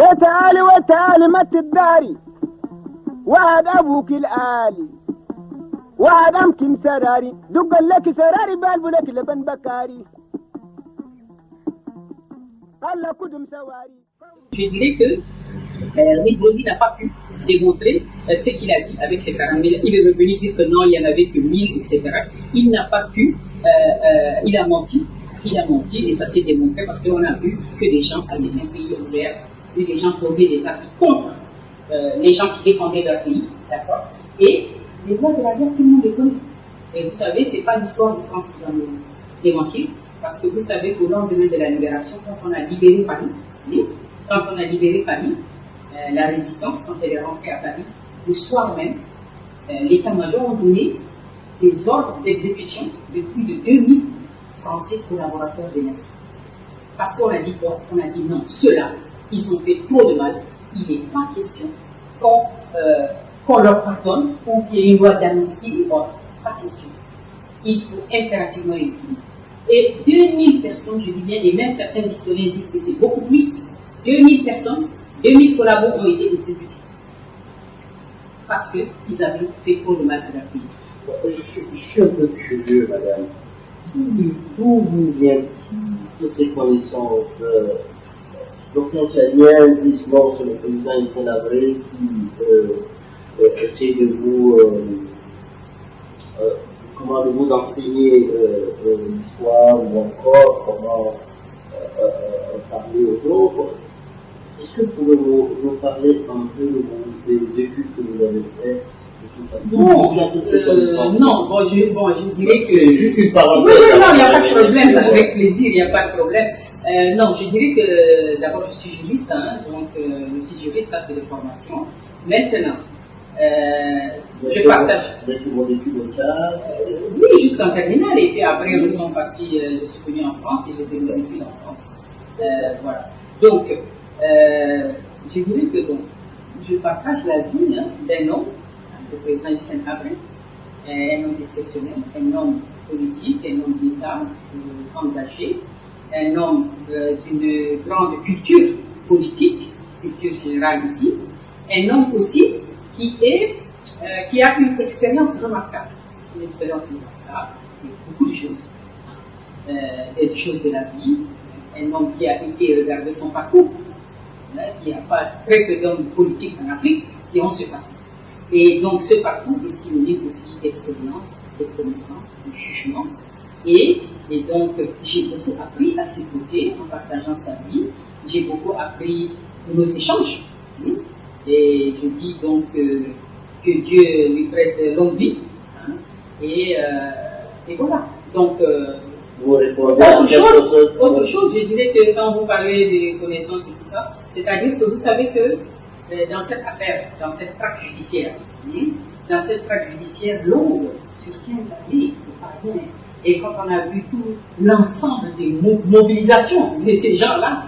يا تعالي وتعالي ما تداري وهذا ابوك الآلي وهذا امكن سراري دق لك سراري بالبو لك لبن بكاري الله كدم سواري. Je dirais que Rick Bondi n'a pas pu démontrer ce qu'il a dit avec ses 40 000. Il est revenu dire que non, il n'y en avait que 1000, etc. Il n'a pas pu, il a menti et ça s'est démontré parce qu'on a vu que les gens avaient un pays ouvert, que les gens posaient des actes contre les gens qui défendaient leur pays, d'accord. Et les lois de la guerre, tout le monde les connaît. Et vous savez, c'est pas l'histoire de France qui va nous démentir, parce que vous savez qu'au lendemain de la libération, quand on a libéré Paris, la résistance, quand elle est rentrée à Paris, le soir même, l'état-major a donné des ordres d'exécution de plus de 2000 Français collaborateurs des nazis. Parce qu'on a dit quoi? On a dit non, ceux-là, ils ont fait trop de mal. Il n'est pas question qu'on leur pardonne ou qu'il y ait une loi d'amnistie. Pas question. Il faut impérativement les punir. Et 2000 personnes, je dis bien, et même certains historiens disent que c'est beaucoup plus, 2000 personnes, 2000 collaborateurs ont été exécutés. Parce qu'ils avaient fait trop de mal à leur pays. Je suis un peu curieux, madame. D'où vous viennent toutes ces connaissances? D'aucuns Tchadiens disent non, c'est le président Hissène Habré qui essaie de vous enseigner l'histoire ou encore comment parler aux autres. Est-ce que vous pouvez nous parler un peu des études que vous avez faites? Non, je dirais que... C'est juste une parenthèse. Oui, non, il n'y a pas de problème, avec plaisir, il n'y a pas de problème. Non, je dirais que d'abord je suis juriste, donc je suis juriste, ça c'est de formation. Maintenant, je partage. Vous avez fait vos études au Tchad? Oui, jusqu'en terminale, et puis après nous sommes partis, je suis venu en France et j'ai fait mes études en France. Voilà. Donc, je dirais que bon, je partage la vie d'un homme, le président Hissène Habré, un homme exceptionnel, un homme politique, un homme d'État engagé, un homme d'une grande culture politique, culture générale ici, un homme aussi qui a une expérience remarquable, de beaucoup de choses, des choses de la vie, un homme qui a été regarder son parcours, il n'y a pas très peu d'hommes politiques en Afrique qui ont ce parcours. Et donc ce parcours est synonyme aussi d'expérience, de connaissance, de jugement. Et donc j'ai beaucoup appris à ses côtés en partageant sa vie. J'ai beaucoup appris de nos échanges. Et je dis donc que Dieu lui prête longue vie. Et voilà. Donc autre chose, je dirais que quand vous parlez des connaissances et tout ça, c'est-à-dire que vous savez que dans cette affaire, dans cette traque judiciaire, longue, sur 15 années, c'est pas rien. Et quand on a vu tout l'ensemble des mobilisations de ces gens-là,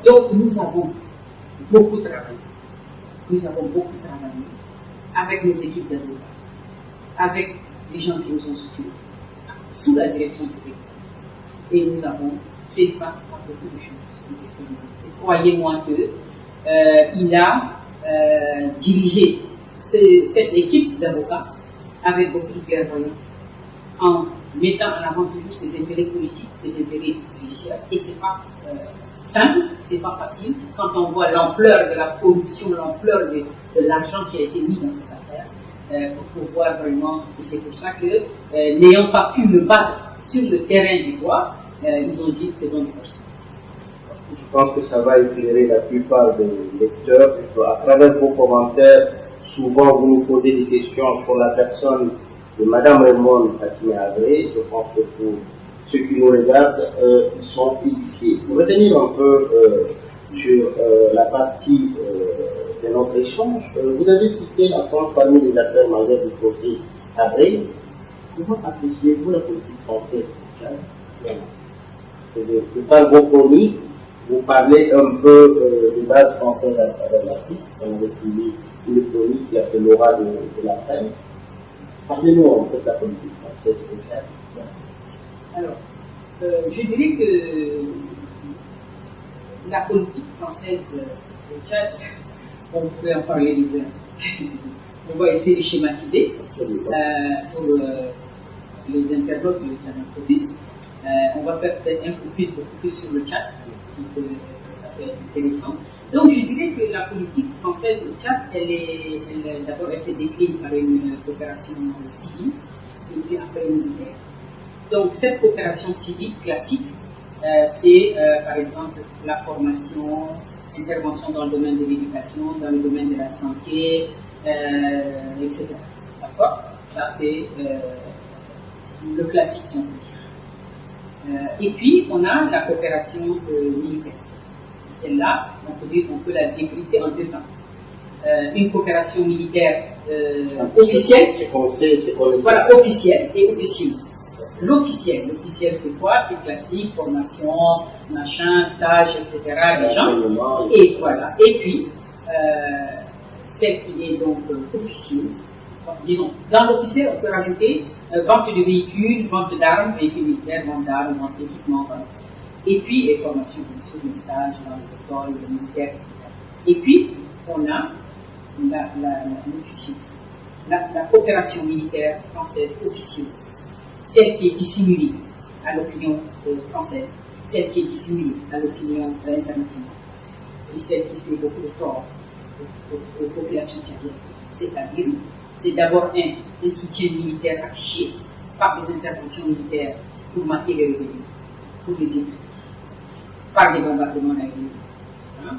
donc nous avons beaucoup travaillé. Avec nos équipes d'avocats, avec les gens qui nous ont soutenus, sous la direction du président. Et nous avons fait face à beaucoup de choses. Et croyez-moi qu'il a dirigé cette équipe d'avocats avec beaucoup de clairvoyance, en mettant en avant toujours ses intérêts politiques, ses intérêts judiciaires. Et c'est pas simple, c'est pas facile quand on voit l'ampleur de la corruption, l'ampleur de l'argent qui a été mis dans cette affaire, pour pouvoir vraiment, et c'est pour ça que n'ayant pas pu le battre sur le terrain du droit, ils ont dit faisons du force. Je pense que ça va éclairer la plupart des lecteurs. À travers vos commentaires, souvent vous nous posez des questions sur la personne de Madame Raymond Fatima Habré. Je pense que pour ceux qui nous regardent, ils sont édifiés. Pour retenir un peu sur la partie de notre échange, vous avez cité la France parmi les acteurs majeurs du procès Habré. Comment appréciez-vous la politique française? Par vos chroniques, vous parlez un peu des bases françaises à travers l'Afrique. On a publié une chronique qui a fait l'aura de la presse. Parlez-nous un peu de la politique française au Tchad. Alors, je dirais que la politique française Le Tchad, on pourrait en parler les heures. On va essayer de schématiser pour les internautes de Canal Focus. On va faire peut-être un focus beaucoup plus sur le Tchad, qui peut être intéressant. Donc je dirais que la politique française au Tchad, d'abord elle se décline par une coopération civile et puis après une militaire. Donc cette coopération civile classique, c'est par exemple la formation, intervention dans le domaine de l'éducation, dans le domaine de la santé, etc. D'accord? Ça c'est le classique si on peut dire. Et puis on a la coopération militaire. Celle-là, on peut la décrypter en deux temps. Une coopération militaire officielle, voilà, officielle et officieuse. L'officiel c'est quoi? C'est classique, formation, machin, stage, etc. des gens. Et voilà. Et puis, celle qui est donc officieuse, disons, dans l'officiel, on peut rajouter vente de véhicules, vente d'armes, véhicules militaires, vente d'armes, vente d'équipements, voilà. Et puis, les formations, bien sûr, les stages dans les écoles, les militaires, etc. Et puis, on a l'officieuse, la coopération militaire française officieuse, celle qui est dissimulée à l'opinion française, celle qui est dissimulée à l'opinion internationale, et celle qui fait beaucoup de tort aux populations tchadiennes. C'est-à-dire, c'est d'abord un soutien militaire affiché par des interventions militaires pour mater les rébellions, pour les détruire, par des bombardements aériens, hein,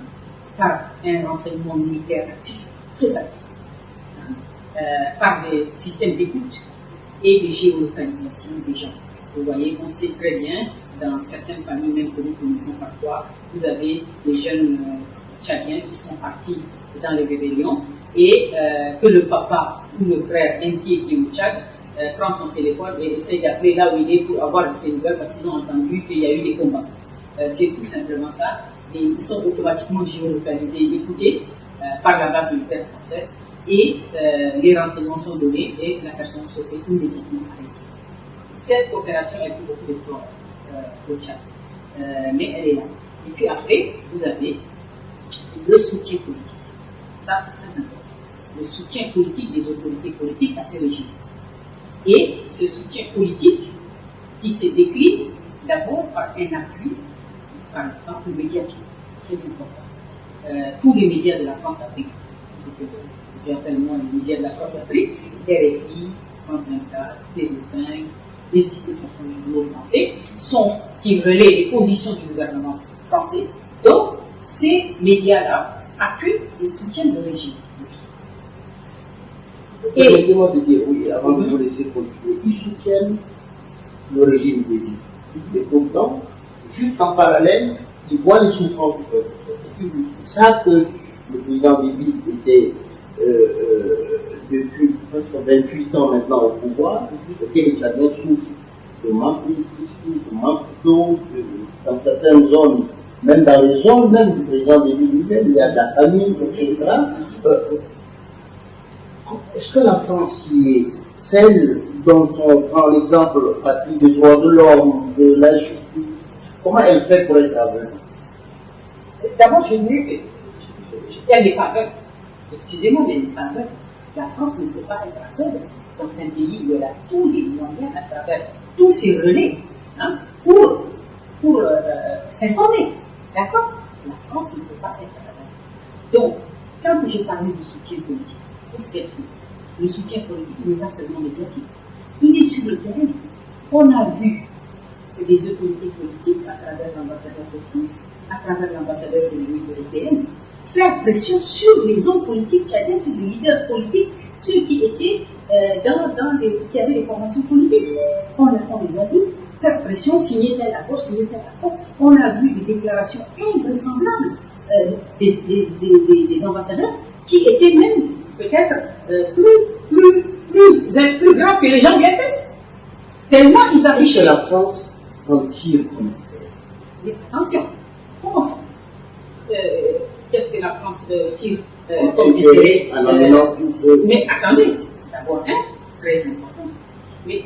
par un renseignement militaire actif, très actif, hein, par des systèmes d'écoute et de géolocalisation des gens. Vous voyez, on sait très bien, dans certaines familles, même que nous connaissons parfois, vous avez des jeunes tchadiens qui sont partis dans les rébellions et que le papa ou le frère inquiet qui est au Tchad prend son téléphone et essaye d'appeler là où il est pour avoir de ses nouvelles parce qu'ils ont entendu qu'il y a eu des combats. C'est tout simplement ça. Et ils sont automatiquement géolocalisés et écoutés par la base militaire française et les renseignements sont donnés et la personne se fait immédiatement arrêter. Cette coopération, elle fait beaucoup de tort au Tchad, mais elle est là. Et puis après, vous avez le soutien politique. Ça, c'est très important. Le soutien politique des autorités politiques à ces régimes. Et ce soutien politique, il se décline d'abord par un appui, par exemple, médiatique, très important. Tous les médias de la France-Afrique, j'appelle moi les médias de la France-Afrique, RFI, France 24, TV5, ainsi que certains journaux français, qui relaient les positions du gouvernement français. Donc, ces médias-là appuient et soutiennent le régime. Permettez-moi de dire, oui, avant de vous laisser continuer, ils soutiennent le régime de Libye. Et pourtant, juste en parallèle, ils voient les souffrances du peuple. Ils savent que le président Libye était depuis presque 28 ans maintenant au pouvoir, et que les Tchadiens souffrent de manque d'électricité, de manque d'eau, dans certaines zones, même dans les zones même du président Libye lui-même, il y a de la famine, etc. Est-ce que la France, qui est celle dont on prend l'exemple, patrie des droits de l'homme, de la justice, comment elle fait pour être aveugle? D'abord, je dirais qu'elle n'est pas aveugle. Excusez-moi, mais elle n'est pas aveugle. La France ne peut pas être aveugle dans un pays où elle a tous les moyens à travers tous ses relais, hein, pour s'informer. D'accord? La France ne peut pas être aveugle. Donc, quand j'ai parlé du soutien politique, qu'est-ce qu'elle fait? Le soutien politique, il n'est pas seulement médiatique. Il est sur le terrain. On a vu que les autorités politiques, à travers l'ambassadeur de France, à travers l'ambassadeur de l'Union européenne, faire pression sur les hommes politiques tchadiens, sur les leaders politiques, ceux qui étaient qui avaient des formations politiques. On les a vus faire pression, signer tel accord, signer tel accord. On a vu des déclarations invraisemblables des ambassadeurs qui étaient même peut-être plus graves que les gens bien pensent. Tellement ils affichaient. Que la France en tire comme mais attention, comment ça? Qu'est-ce que la France tire comme intérêt en amenant tout ce... Mais attendez, d'abord, très important. Mais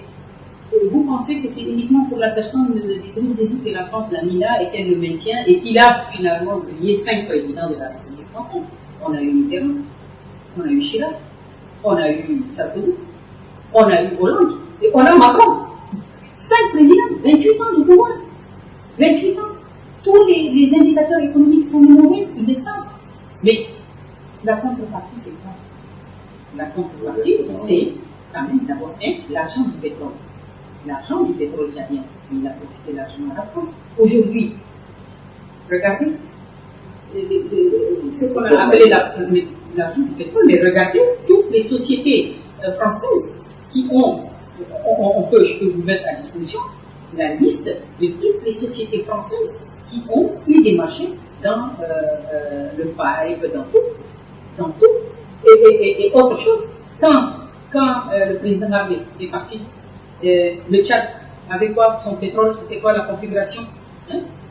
vous pensez que c'est uniquement pour la personne d'Idriss Déby que la France l'a mis là et qu'elle le maintient et qu'il a finalement lié 5 présidents de la République française. On a eu Mitterrand, on a eu Chirac, on a eu Sarkozy, on a eu Hollande, et on a Macron. 5 présidents, 28 ans de pouvoir. 28 ans. Tous les indicateurs économiques sont mauvais, ils le savent. Mais la contrepartie, c'est quoi? La contrepartie, c'est quand même d'abord l'argent du pétrole. L'argent du pétrole tchadien, il a profité largement à la France. Aujourd'hui, regardez ce qu'on a appelé l'argent du pétrole, mais regardez toutes les sociétés françaises qui ont, je peux vous mettre à disposition la liste de toutes les sociétés françaises qui ont eu des marchés dans le pipe, dans tout. Et autre chose, quand le président Ablé est parti, le Tchad avait quoi son pétrole? C'était quoi la configuration?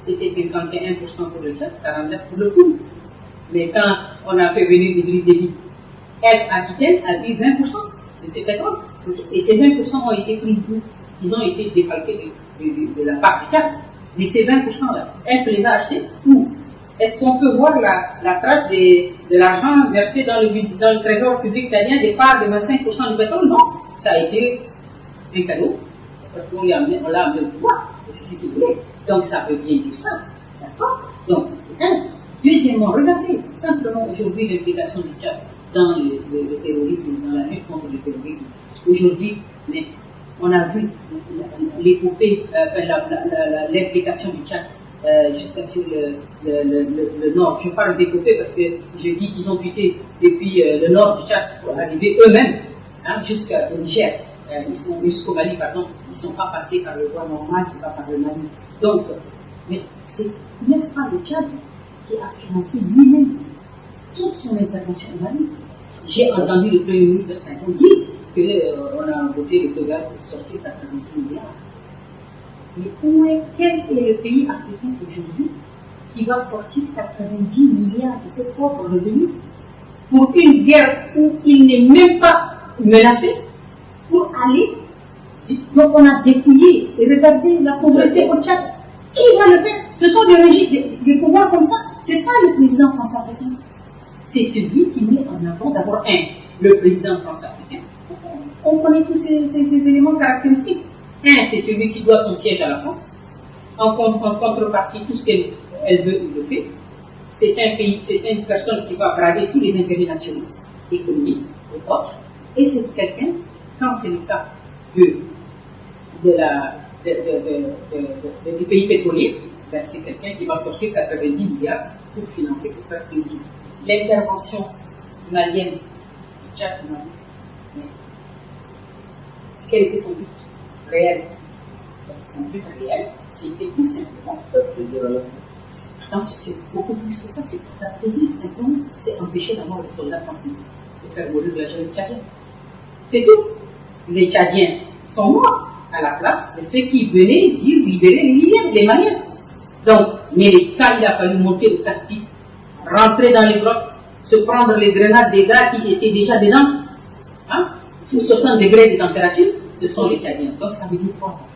C'était 51% pour le Tchad, 49% pour le Koum. Mais quand on a fait venir Idriss Déby, F Aquitaine a eu 20% de ces pétroles. Et ces 20% ont été pris d'où? Ils ont été défalqués de la part du Tchad. Mais ces 20%-là, F les a achetés où? Est-ce qu'on peut voir la trace de l'argent versé dans le trésor public tchadien des parts de 25% du pétrole? Non, ça a été un cadeau, parce qu'on l'a amené au pouvoir, et c'est ce qu'il voulait. Donc ça veut bien dire ça, d'accord? Donc c'est un. Deuxièmement, regardez simplement aujourd'hui l'implication du Tchad dans le terrorisme, dans la lutte contre le terrorisme. Aujourd'hui, mais on a vu l'épopée, l'implication du Tchad jusqu'à sur le nord. Je parle d'épopée parce que je dis qu'ils ont quitté depuis le nord du Tchad pour arriver eux-mêmes jusqu'au Niger. Jusqu'au Mali, pardon. Ils ne sont pas passés par le voie normale, c'est pas par le Mali. Donc, mais n'est-ce pas le Tchad qui a financé lui-même toute son intervention au Mali? J'ai entendu le Premier ministre tchadien dire qu'on a voté le feu vert pour sortir 90 milliards. Mais quel est le pays africain aujourd'hui qui va sortir 90 milliards de ses propres revenus pour une guerre où il n'est même pas menacé, pour aller? Donc on a dépouillé, et regardez la pauvreté au Tchad. Qui va le faire? Ce sont des pouvoirs comme ça. C'est ça le président France-africain. C'est celui qui met en avant d'abord le président France-africain. On connaît tous ces éléments caractéristiques. C'est celui qui doit son siège à la France. En contrepartie, tout ce qu'elle veut, il le fait. C'est une personne qui va brader tous les intérêts nationaux, économiques et autres. Et c'est quelqu'un, quand c'est le cas du pays pétrolier, ben c'est quelqu'un qui va sortir 90 milliards pour financer, pour faire plaisir. L'intervention malienne du Tchad au Mali, quel était son but réel? Son but réel, c'était tout simplement c'est beaucoup plus que ça, c'est pour faire plaisir, simplement, c'est empêcher la mort des soldats français, de faire mourir la jeunesse tchadienne. C'est tout. Les Tchadiens sont morts à la place de ceux qui venaient dire libérer les Libyens, les Maliens. Donc, mais quand il a fallu monter le Caspi, rentrer dans les grottes, se prendre les grenades des gars qui étaient déjà dedans, sous 60 degrés de température, ce sont les Tchadiens. Donc ça veut dire quoi ça?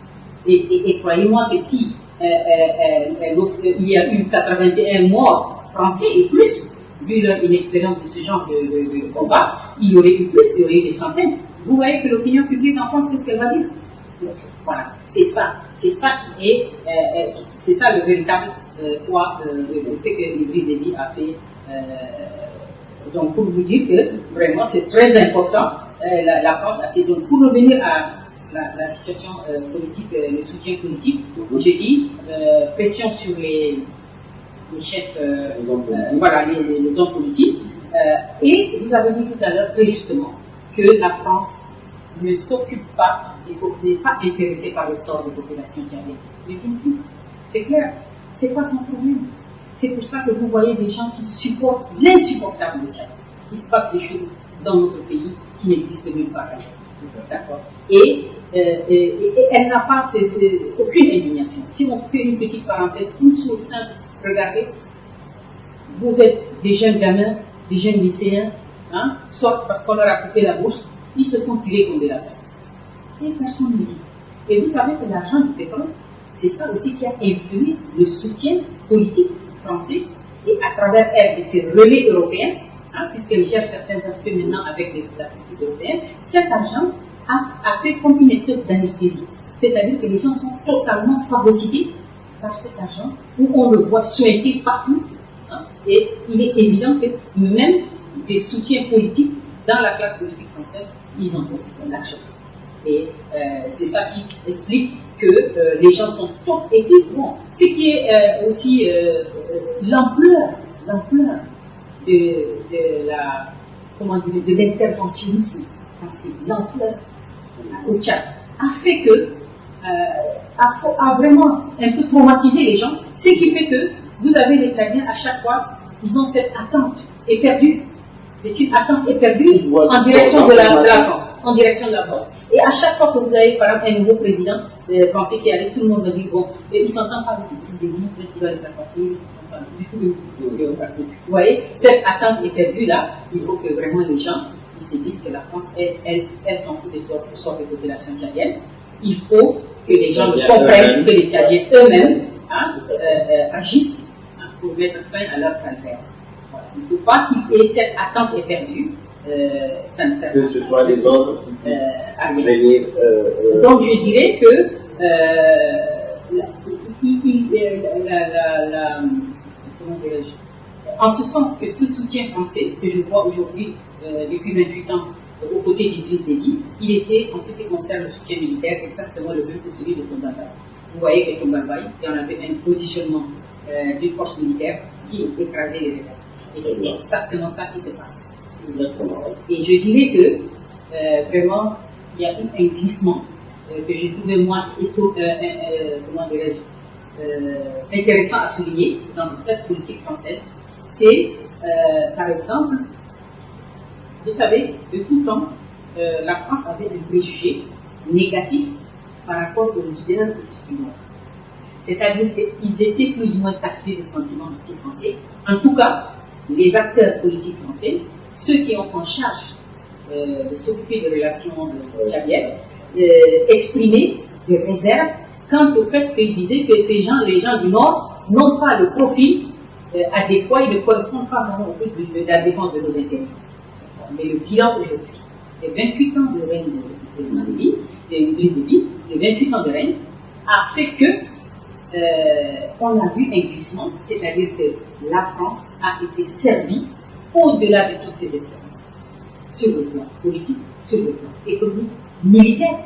Et croyez-moi que si il y a eu 81 morts français et plus, vu leur inexpérience de ce genre de combat, il y aurait eu plus, il y aurait eu des centaines. Vous voyez que l'opinion publique en France, qu'est-ce qu'elle va dire? Voilà, c'est ça qui est, c'est ça le véritable poids de ce que Idriss Déby a fait. Donc pour vous dire que vraiment c'est très important, la France a fait. Donc pour revenir à la situation politique, le soutien politique, j'ai dit pression sur les chefs, voilà, les hommes politiques. Et vous avez dit tout à l'heure très justement que la France ne s'occupe pas et n'est pas intéressée par le sort des populations tchadiennes. Mais bien sûr, c'est clair. C'est quoi son problème? C'est pour ça que vous voyez des gens qui supportent l'insupportable de Tchad. Il se passe des choses dans notre pays qui n'existent même pas. D'accord. Et elle n'a pas aucune indignation. Si on fait une petite parenthèse, une chose simple, regardez, vous êtes des jeunes gamins, des jeunes lycéens, soit parce qu'on leur a coupé la bourse, ils se font tirer comme des lapins. Et personne ne dit. Et vous savez que l'argent du pétrole, c'est ça aussi qui a influé le soutien politique français et à travers elle de ces relais européens, puisqu'elle gère certains aspects maintenant avec la politique européenne, cet argent a fait comme une espèce d'anesthésie. C'est-à-dire que les gens sont totalement phagocytés par cet argent, où on le voit souhaiter partout. Et il est évident que même des soutiens politiques dans la classe politique française, ils en profitent largement. Et c'est ça qui explique que les gens sont top. Et puis, bon, ce qui est aussi l'ampleur de l'interventionnisme français, l'ampleur au Tchad, a fait que a vraiment un peu traumatisé les gens, ce qui fait que vous avez les Tchadiens à chaque fois, ils ont cette attente éperdue. C'est une attente éperdue en direction de la France. En direction de la France. Et à chaque fois que vous avez, par exemple, un nouveau président français qui arrive, tout le monde va dire, bon, il ne s'entend pas avec les pays, peut-être qu'il va les faire partir, il ne s'entend pas avec les. Vous voyez, cette attente éperdue là, il faut que vraiment les gens ils se disent que la France, elle s'en fout des sortes de populations tchadiennes. Il faut que les gens comprennent que les Tchadiens eux-mêmes agissent pour mettre fin à leur calvaire. Voilà. Il ne faut pas qu'il y ait cette attente éperdue. Ça ne sert que ce soit les autres à rien. Donc je dirais que comment dirais-je, en ce sens que ce soutien français que je vois aujourd'hui depuis 28 ans aux côtés d'Idriss Déby, il était, en ce qui concerne le soutien militaire, exactement le même que celui de Tombouctou. Vous voyez que Tombouctou, il y en avait un positionnement d'une force militaire qui écrasait les rebelles. Et c'est exactement ça qui se passe. Et je dirais que vraiment, il y a eu un glissement que j'ai trouvé moi intéressant à souligner dans cette politique française. C'est, par exemple, vous savez, de tout temps, la France avait un préjugé négatif par rapport aux leaders du Nord. C'est-à-dire qu'ils étaient plus ou moins taxés de sentiments anti-français. En tout cas, les acteurs politiques français, ceux qui ont en charge de s'occuper des relations tchadiennes, exprimaient des réserves quant au fait qu'ils disaient que les gens du Nord n'ont pas le profil adéquat et ne correspondent pas vraiment au but de la défense de nos intérêts. Mais le bilan aujourd'hui, les 28 ans de règne du président Idriss Déby, les 28 ans de règne, a fait que on a vu un glissement, c'est-à-dire que la France a été servie au-delà de toutes ses espérances, sur le plan politique, sur le plan économique, militaire.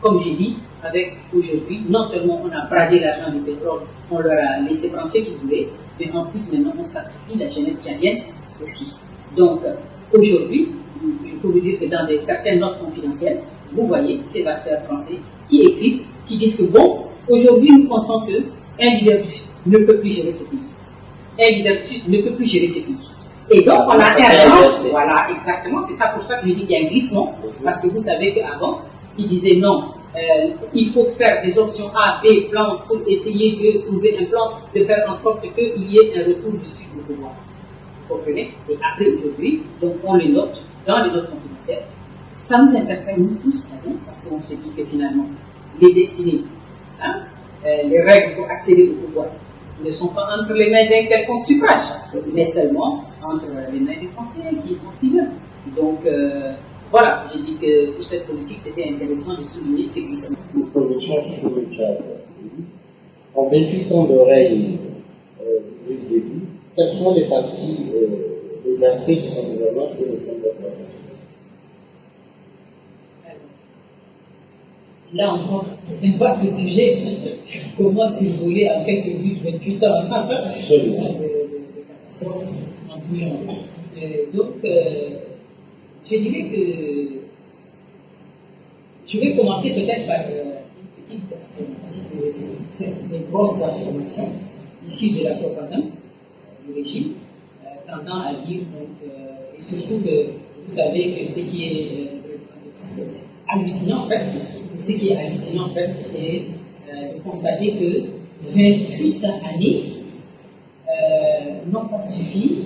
Comme j'ai dit, avec aujourd'hui, non seulement on a bradé l'argent du pétrole, on leur a laissé prendre ce qu'ils voulaient, mais en plus maintenant on sacrifie la jeunesse tchadienne aussi. Donc aujourd'hui, je peux vous dire que dans certaines notes confidentielles, vous voyez ces acteurs français qui écrivent, qui disent que bon, aujourd'hui nous pensons qu'un leader du Sud ne peut plus gérer ce pays. Un leader du Sud ne peut plus gérer ce pays. Et donc, on a un voilà, exactement, c'est ça pour ça que je dis qu'il y a un glissement, parce que vous savez qu'avant, ils disaient non, il faut faire des options A, B, plan, pour essayer de trouver un plan, de faire en sorte qu'il y ait un retour du Sud au pouvoir. Vous comprenez? Et après, aujourd'hui, donc on les note dans les notes confidentielles. Ça nous interpelle, nous tous, parce qu'on se dit que finalement, les destinées, les règles pour accéder au pouvoir, ne sont pas entre les mains d'un quelconque suffrage, mais seulement entre les mains des Français qui font ce qu'ils veulent. Donc, voilà, j'ai dit que sur cette politique, c'était intéressant de souligner ces glissements. Sur le Tchad. En 28 ans de règne d'Idriss Déby, quels sont les parties, les aspects de son gouvernement que nous pouvons voir? Là encore, c'est un vaste sujet. Comment, si vous voulez, en quelques minutes, 28 ans, de catastrophe en tout genre. Donc, je dirais que je vais commencer peut-être par une petite affirmation. C'est des grosses affirmations issues de la propagande du régime, tendant à dire, donc, et surtout que vous savez que ce qui est hallucinant presque, ce qui est hallucinant presque, c'est de constater que 28 années n'ont pas suffi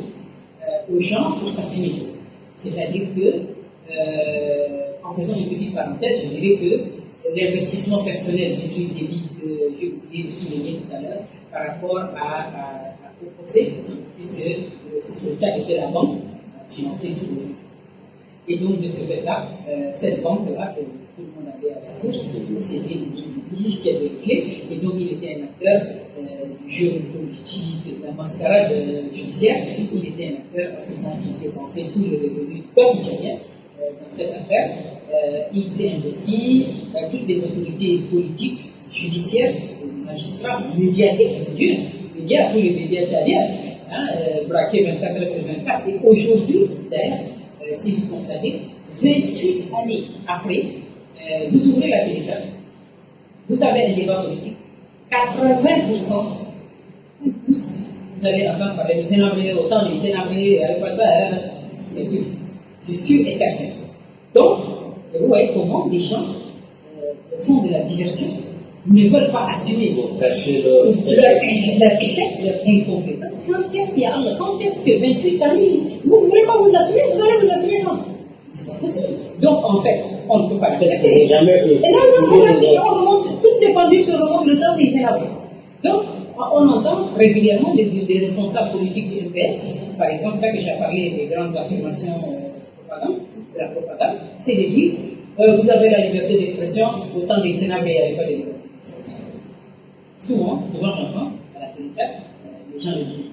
aux gens pour s'assumer. C'est-à-dire que, en faisant une petite parenthèse, je dirais que l'investissement personnel d'Idriss Déby, que j'ai oublié de souligner tout à l'heure, par rapport au procès, puisque le Tchad était la banque finançait tout le monde. Et donc, de ce fait-là, cette banque-là, que tout le monde avait à sa source, c'était lui qui avait les clés, et donc il était un acteur du jeu politique, de la mascarade judiciaire, il était un acteur, en ce sens qu'il dépensait tous les revenus du peuple tchadien dans cette affaire. Il s'est investi, toutes les autorités politiques, judiciaires, magistrats, médiatiques, médias, tous les médias tchadiens, braqués 24 heures sur 24. Et aujourd'hui, d'ailleurs, si vous constatez, 28 années après, vous ouvrez la télé, vous avez un débat politique, 80%, plus, vous allez entendre parler du Sénabré, autant du Sénabré, avec quoi ça, c'est sûr et certain. Donc, vous voyez comment les gens font de la diversion, ne veulent pas assumer leur échec, leur incompétence. Quand est-ce que 28 années, vous ne voulez pas vous assumer, vous allez vous assumer quand? C'est pas possible. Donc, en fait, on ne peut pas l'accepter. Et on remonte, toutes les conduites se remontent, le temps, c'est Sénabré. Donc, on entend régulièrement des responsables politiques du MPS, par exemple, ça que j'ai parlé des grandes affirmations de la propagande, c'est de dire vous avez la liberté d'expression, autant des Sénats, il n'y avait pas de liberté d'expression. Souvent j'entends à la télé, les gens le disent.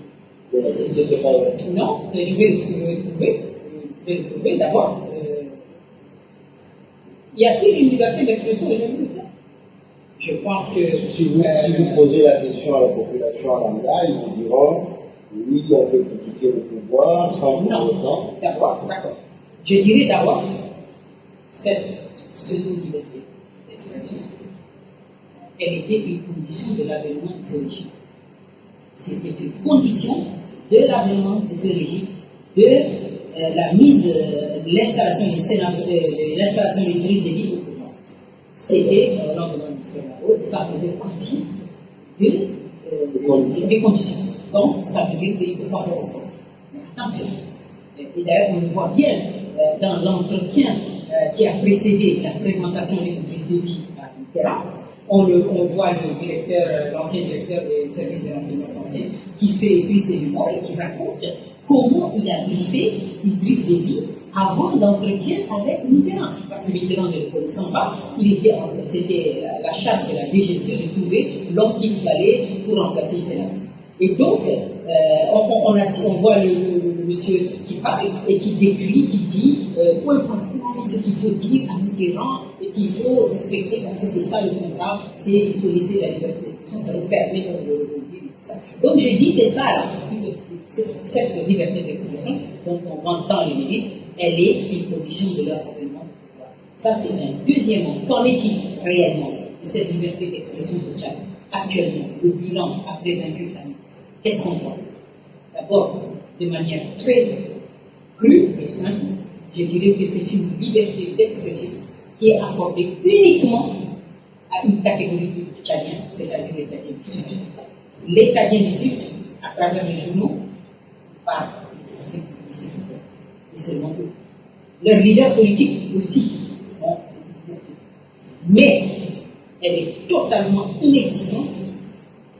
Non, je vais le prouver. D'abord, y a-t-il une liberté d'expression aujourd'hui? Je pense que si vous posez la question à la population lambda, ils vous diront oui, on peut critiquer le pouvoir sans pour autant. D'accord. Je dirais d'abord cette pseudo-liberté d'expression, elle était une condition de l'avènement de ce régime. C'était une condition de l'avènement de ce régime, de la mise, de l'installation des crises des villes au pouvoir. C'était, au lendemain de M. ça faisait partie des conditions. Donc, ça veut dire qu'il faut faire encore. Attention. Et d'ailleurs, on le voit bien dans l'entretien qui a précédé la présentation des Idriss Déby à Mitterrand. On voit l'ancien directeur des services de renseignement français qui fait Idriss Déby et qui raconte comment il a briefé Idriss Déby avant l'entretien avec Mitterrand. Parce que Mitterrand ne le connaissant pas, c'était la charte de la DGSE de trouver l'homme qu'il fallait pour remplacer le Sénat. Et donc, on voit le monsieur qui parle et qui décrit, qui dit point par point ce qu'il faut dire à Mitterrand et qu'il faut respecter parce que c'est ça le contrat, il faut laisser la liberté d'expression, ça nous permet de dire tout ça. Donc j'ai dit que ça, là, cette liberté d'expression dont on vend tant les mérites, elle est une condition de leur avènement. Ça c'est un deuxième mot. Qu'en est-il réellement de cette liberté d'expression de Tchad actuellement, le bilan après 28 années? Qu'est-ce qu'on voit? D'abord, de manière très crue et simple, je dirais que c'est une liberté d'expression qui est accordée uniquement à une catégorie de Tchadiens, c'est-à-dire les Tchadiens du Sud. Les Tchadiens du Sud, à travers les journaux, parlent des esprits politiques, et seulement eux. Leurs leaders politiques aussi ont une liberté. Mais elle est totalement inexistante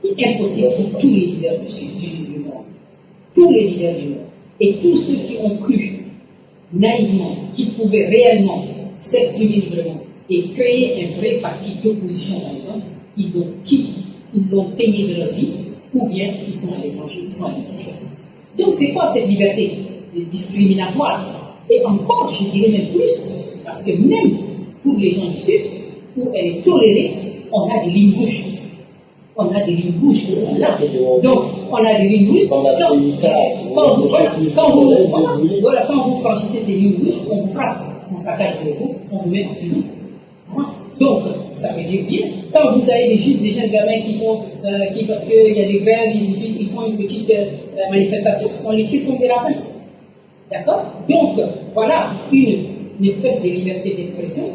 et impossible pour tous les leaders du Sud, du Nord. Tous les leaders du Nord. Et tous ceux qui ont cru naïvement qu'ils pouvaient réellement s'exprimer librement et créer un vrai parti d'opposition, par exemple, ils l'ont payé de leur vie, ou bien ils sont à l'étranger, ils sont à l'extérieur. Donc c'est quoi cette liberté discriminatoire? Et encore, je dirais même plus, parce que même pour les gens du Sud, où elle est tolérée, on a des lignes rouges. On a des lignes rouges qui sont là. Donc, on a des lignes rouges. Quand vous franchissez ces lignes rouges, on vous frappe, on s'attaque de vous, on vous met en prison. Donc, ça veut dire bien, quand vous avez juste des jeunes gamins parce qu'il y a des grèves, ils font une petite manifestation, on les tire comme des rapins. D'accord? Donc, voilà une espèce de liberté d'expression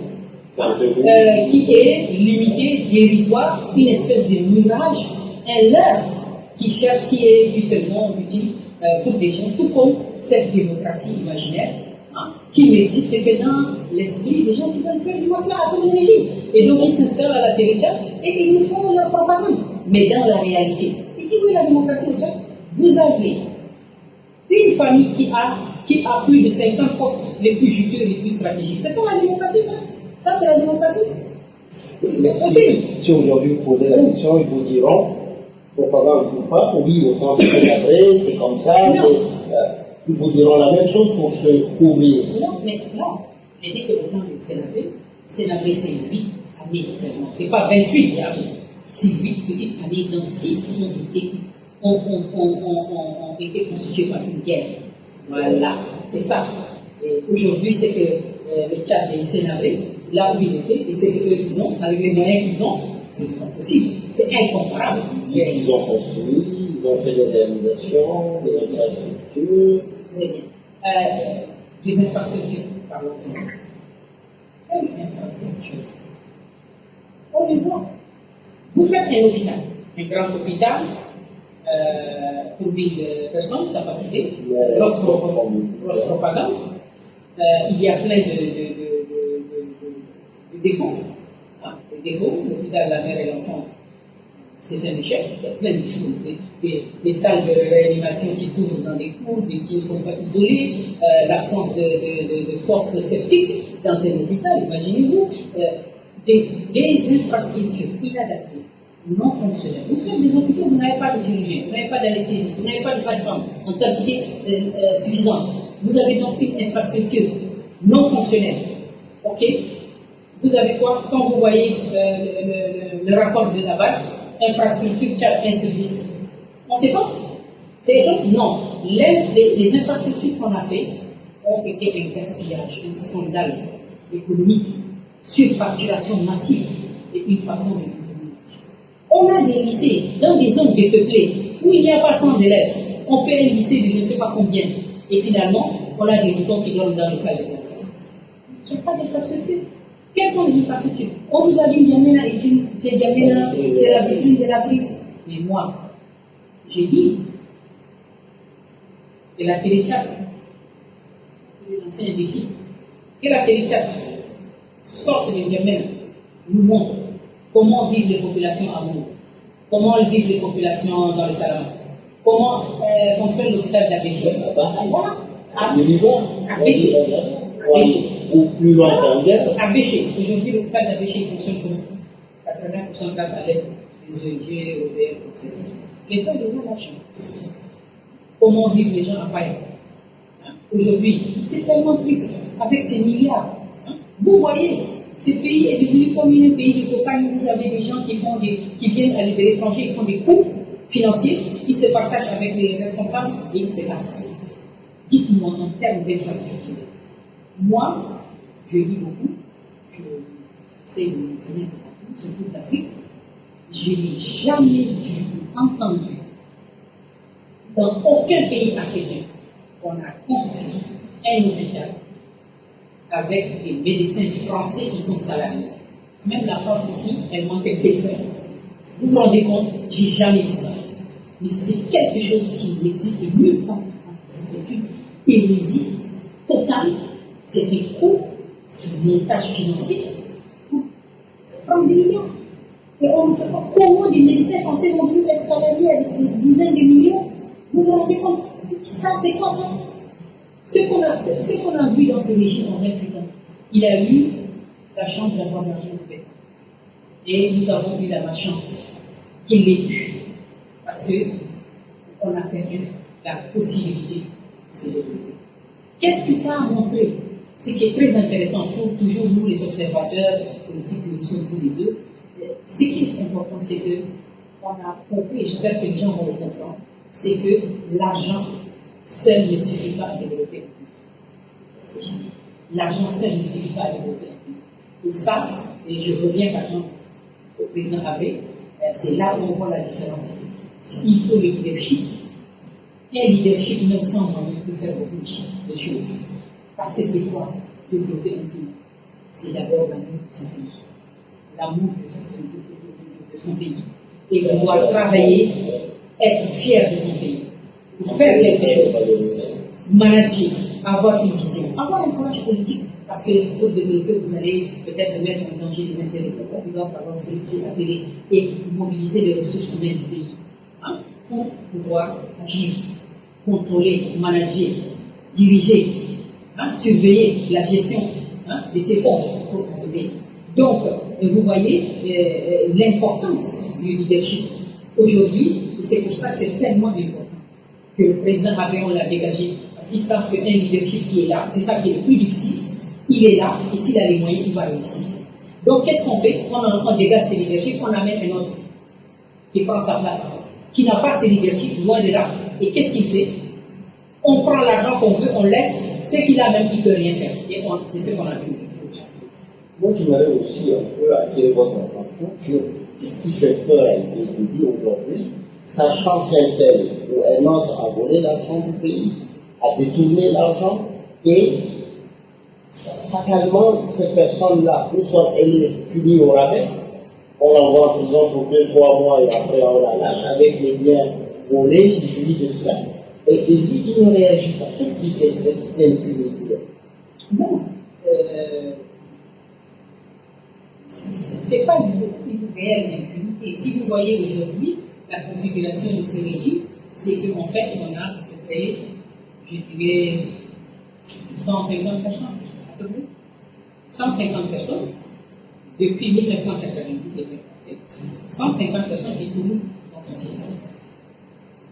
qui est limitée, dérisoire, une espèce de mirage, un leurre qui est du seulement utile pour des gens, tout comme cette démocratie imaginaire qui n'existe que dans l'esprit des gens qui veulent faire du masla à comme régime. Et donc ils s'installent à la télé et ils nous font leur propagande. Mais dans la réalité, et où est la démocratie au Tchad? Vous avez famille qui a plus de 50 postes les plus juteux, les plus stratégiques. C'est ça la démocratie, ça? Ça, c'est la démocratie. C'est possible. Si aujourd'hui vous posez la question, ils vous diront, propagande ou pas, oui, autant de cadrer, c'est comme ça, ils vous diront la même chose pour se couvrir. Non, mais non. J'ai dit que autant de Sénabré, c'est 8 années seulement. C'est pas 28 diables, c'est 8 petites années dans 6 ont été constituées par une guerre. Voilà, c'est ça. Aujourd'hui, c'est que le Tchad est Sénabré, là où il était, et c'est qu'eux ils ont, avec les moyens qu'ils ont, c'est pas possible, c'est incomparable. Ils ont construit, ils ont fait des réalisations, des infrastructures. Très bien. Les infrastructures, parlons-en. Quelle infrastructure? On les voit. Vous faites un hôpital, un grand hôpital, pour 1000 personnes, capacité, grosse propagande. Il y a plein de défauts. Des défauts, l'hôpital de la mère et l'enfant, c'est un échec. Il y a plein de choses. Des salles de réanimation qui s'ouvrent dans des cours, qui ne sont pas isolées, l'absence de forces sceptiques dans un hôpital, imaginez-vous. Des infrastructures inadaptées, non fonctionnelles. Vous faites des hôpitaux, vous n'avez pas de chirurgien, vous n'avez pas d'anesthésiste, vous n'avez pas de sage-femme en quantité suffisante. Vous avez donc une infrastructure non fonctionnelle. Ok? Vous avez quoi? Quand vous voyez le rapport de la BAC, infrastructure Tchad 1 sur 10. On ne sait pas. C'est étonnant? Non. Les infrastructures qu'on a fait ont été un gaspillage, un scandale économique, surfacturation massive et une façon de on a des lycées dans des zones dépeuplées où il n'y a pas 100 élèves. On fait un lycée de je ne sais pas combien. Et finalement, on a des moutons qui dorment dans les salles de classe. Il n'y a pas d'infrastructure. Quelles sont les infrastructures? On nous a dit N'Djamena c'est la vitrine de l'Afrique. Mais moi, j'ai dit que la télé-chat, je vais lancer un défi, que la télé-chat sorte de N'Djamena, nous montre comment vivent les populations à Mou, comment vivent les populations dans le Salamat, comment fonctionne l'hôpital d'Abéché. Voilà, à Béché. Ou plus loin qu'en guerre. À Béché. Aujourd'hui, l'hôpital d'Abéché fonctionne comme 80% grâce à l'aide des ONG, européennes, etc. L'État donne l'argent. Comment vivent les gens à Fayette? Aujourd'hui, c'est tellement triste avec ces milliards. Vous voyez, ce pays est devenu comme un pays de cocaïne. Vous avez des gens qui viennent aller de l'étranger, ils font des coups financiers, ils se partagent avec les responsables et ils se cassent. Dites-moi en termes d'infrastructure. Moi, je lis beaucoup, je sais les enseigner partout, sur toute l'Afrique. Je n'ai jamais vu, entendu, dans aucun pays africain, qu'on a construit un hôpital avec des médecins français qui sont salariés. Même la France ici, elle manque de médecins. Vous vous rendez compte, j'ai jamais vu ça. Mais c'est quelque chose qui n'existe nulle part. C'est une hérésie totale. C'est des coûts, un montage financier pour prendre des millions. Et on ne fait pas comment des médecins français vont venir être salariés à des dizaines de millions. Vous vous rendez compte? Ça, c'est quoi ça? Ce qu'on a vu dans ce régime en 28 ans, il a eu la chance d'avoir l'argent de paix. Et nous avons eu la malchance qu'il l'ait eu. Parce qu'on a perdu la possibilité de se développer. Qu'est-ce que ça a montré? Ce qui est très intéressant pour toujours nous, les observateurs politiques que nous sommes tous les deux, ce qui est important, c'est qu'on a compris, et j'espère que les gens vont le comprendre, c'est que l'argent seul ne suffit pas à développer un pays. L'argent seul ne suffit pas à développer un pays. Et ça, et je reviens maintenant au président Abré, c'est là où on voit la différence. Il faut le leadership. Un leadership, même sans moyen, peut faire beaucoup de choses. Parce que c'est quoi développer un pays? C'est d'abord l'amour de son pays. L'amour de son pays. Et vouloir travailler, être fier de son pays. Pour faire quelque chose. Manager, avoir une vision, avoir un courage politique. Parce que pour développer, vous allez peut-être mettre en danger les intérêts locaux. Il va falloir se atteler et mobiliser les ressources humaines du pays pour pouvoir agir. contrôler, manager, diriger, surveiller la gestion de ces fonds pour le pays. Donc, vous voyez l'importance du leadership aujourd'hui, et c'est pour ça que c'est tellement important que le président Macron l'a dégagé, parce qu'ils savent qu'un leadership qui est là, c'est ça qui est le plus difficile. Il est là, et s'il a les moyens, il va réussir. Donc, qu'est-ce qu'on fait? On dégage ces leaderships, on amène un autre qui prend sa place, qui n'a pas ces leaderships, loin de là. Et qu'est-ce qu'il fait? On prend l'argent qu'on veut, on laisse, ce qu'il a même, il ne peut rien faire. Et c'est ce qu'on a vu. Moi, j'aimerais aussi un peu attirer votre attention sur qu'est-ce qui fait peur à l'individu aujourd'hui, sachant qu'un tel ou un autre a volé l'argent du pays, a détourné l'argent, et fatalement, cette personne-là, nous sommes punis au rabais, on l'envoie en prison pour 2-3 mois et après on la lâche avec les biens volés, il jouit de cela. Et lui, il ne réagit pas. Qu'est-ce qui fait cette impunité? Non. C'est pas une réelle impunité. Si vous voyez aujourd'hui la configuration de ce régime, c'est qu'en fait, on a à peu près, je dirais, 150 personnes, à peu près. 150 personnes, depuis 1990, 150 personnes qui tournent dans son système.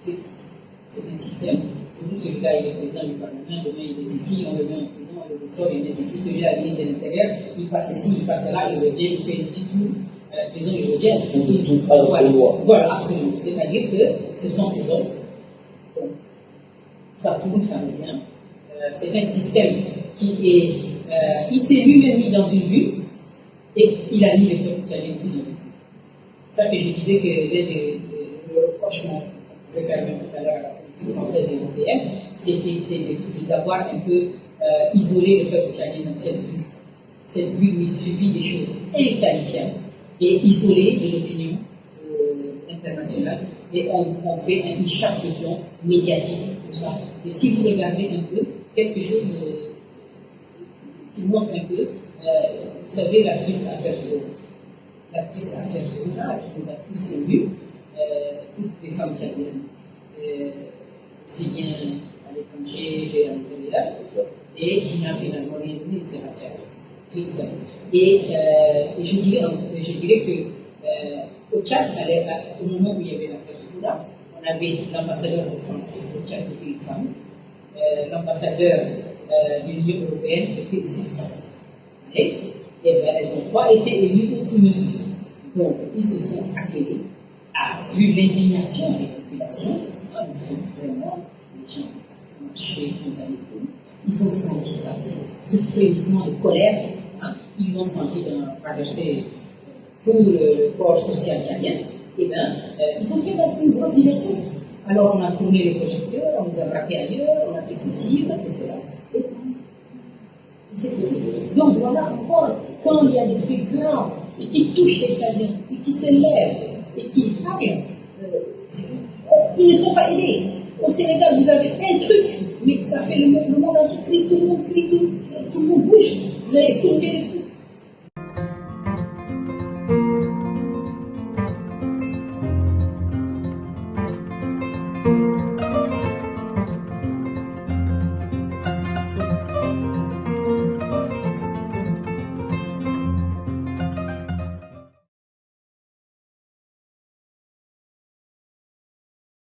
C'est un système. Pour nous, celui-là, il est président du Parlement, demain il est ici, on le met en prison, on le ressort, il est ici, celui-là, il est ministre de l'Intérieur, il passe ici, il passe là, il revient, il fait un petit tour à la prison, il revient. Voilà, absolument. C'est-à-dire que ce sont ces hommes. Donc, ça tourne, ça revient. C'est un système qui est. Il s'est lui-même mis dans une bulle et il a mis le peuple italien aussi dans une bulle. C'est ça que je disais que l'un des reproches qu'on pouvait faire même tout à l'heure à la politique française et européenne, c'est d'avoir un peu isolé le peuple italien dans cette bulle. Cette bulle où il subit des choses inqualifiables et isolé de l'opinion internationale. Et on fait une chape de plomb médiatique, tout ça. Et si vous regardez un peu, quelque chose qui montre un peu, vous savez, la triste affaire Zona, qui nous a tous émus, toutes les femmes italiennes, aussi bien à l'étranger qu'à l'intérieur, et qui n'a finalement rien donné de cette affaire triste. Et je dirais que au Tchad, au moment où il y avait l'affaire Zona, on avait l'ambassadeur de France au Tchad qui était une femme, l'ambassadeur de l'Union européenne était aussi une femme. Et elles ont pas été élues aucune mesure. Donc, ils se sont attelés à, vu l'indignation des populations, ils sont vraiment les gens qui ont marché, ils ont senti ça, ce frémissement de colère, ils l'ont senti traverser tout le corps social italien, et bien, ils ont fait une grosse diversion. Alors, on a tourné les projecteurs, on les a braqués ailleurs, on a fait ceci, on a fait cela. Donc voilà encore, quand il y a des faits graves et qui touchent les Tchadiens, et qui s'élèvent, et qui parlent, ils ne sont pas aidés. Au Sénégal, vous avez un truc, mais ça fait le monde entier crie, tout le monde crie, tout le monde bouge. Vous avez écouté